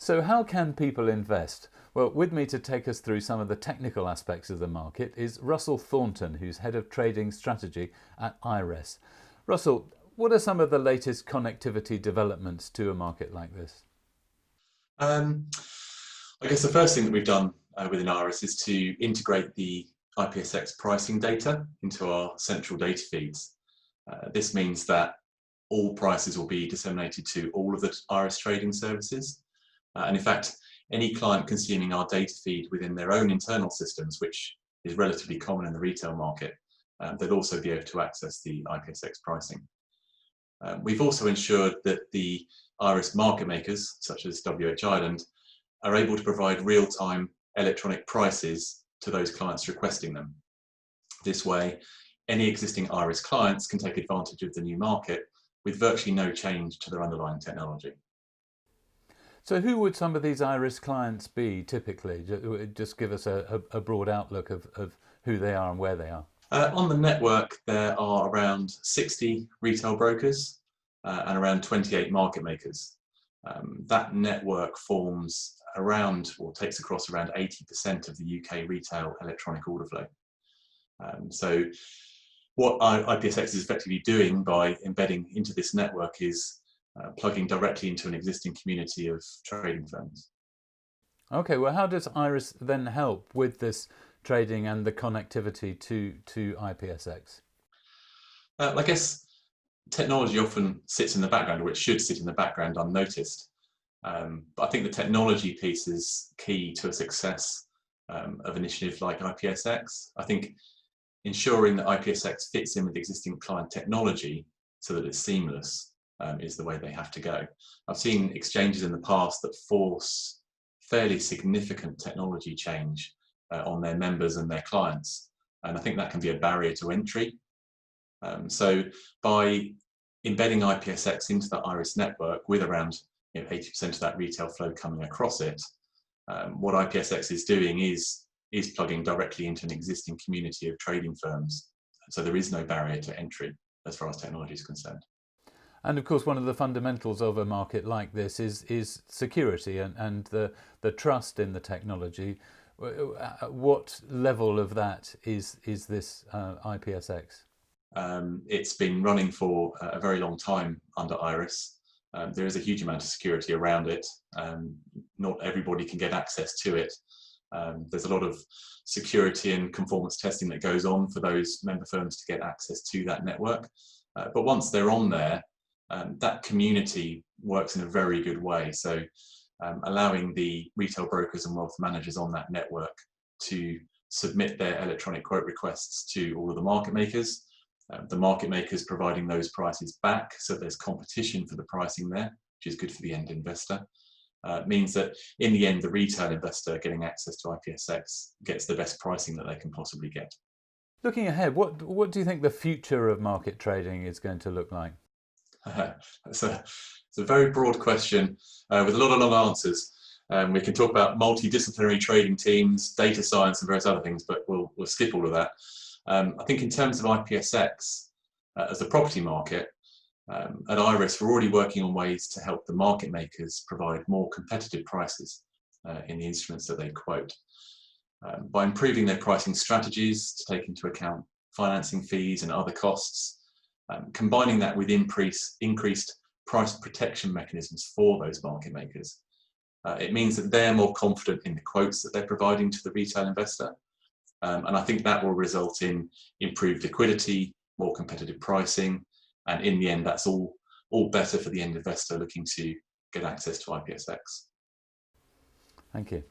So how can people invest? Well, with me to take us through some of the technical aspects of the market is Russell Thornton, who's Head of Trading Strategy at IRESS. Russell, what are some of the latest connectivity developments to a market like this? I guess the first thing that we've done within IRESS is to integrate the IPSX pricing data into our central data feeds. This means that all prices will be disseminated to all of the IRESS trading services. And in fact, any client consuming our data feed within their own internal systems, which is relatively common in the retail market, they'll also be able to access the IPSX pricing. We've also ensured that the IRESS market makers, such as WH Ireland, are able to provide real-time electronic prices to those clients requesting them. This way, any existing IRESS clients can take advantage of the new market with virtually no change to their underlying technology. So who would some of these IRESS clients be typically? Just give us a broad outlook of who they are and where they are. On the network, there are around 60 retail brokers and around 28 market makers. That network forms around, or takes across around 80% of the UK retail electronic order flow. So what IPSX is effectively doing by embedding into this network is plugging directly into an existing community of trading firms. Okay, well, how does IRESS then help with this trading and the connectivity to IPSX? I guess technology often sits in the background, or it should sit in the background unnoticed. But I think the technology piece is key to a success of initiatives like IPSX. I think ensuring that IPSX fits in with existing client technology so that it's seamless is the way they have to go. I've seen exchanges in the past that force fairly significant technology change on their members and their clients, and I think that can be a barrier to entry. So by embedding IPSX into the IRESS network with around 80% of that retail flow coming across it, what IPSX is doing is plugging directly into an existing community of trading firms. So there is no barrier to entry as far as technology is concerned. And of course, one of the fundamentals of a market like this is security and the trust in the technology. What level of that is this IPSX? It's been running for a very long time under IRESS. There is a huge amount of security around it. Not everybody can get access to it. There's a lot of security and conformance testing that goes on for those member firms to get access to that network. But once they're on there, that community works in a very good way. So allowing the retail brokers and wealth managers on that network to submit their electronic quote requests to all of the market makers. The market makers providing those prices back, so there's competition for the pricing there, which is good for the end investor. Means that in the end, the retail investor getting access to IPSX gets the best pricing that they can possibly get. Looking ahead, what do you think the future of market trading is going to look like? It's a very broad question with a lot of long answers. We can talk about multidisciplinary trading teams, data science, and various other things, but we'll skip all of that. I think in terms of IPSX as a property market, at IRESS, we're already working on ways to help the market makers provide more competitive prices in the instruments that they quote. By improving their pricing strategies to take into account financing fees and other costs, combining that with increased price protection mechanisms for those market makers, it means that they're more confident in the quotes that they're providing to the retail investor. And I think that will result in improved liquidity, more competitive pricing, and in the end, that's all better for the end investor looking to get access to IPSX. Thank you.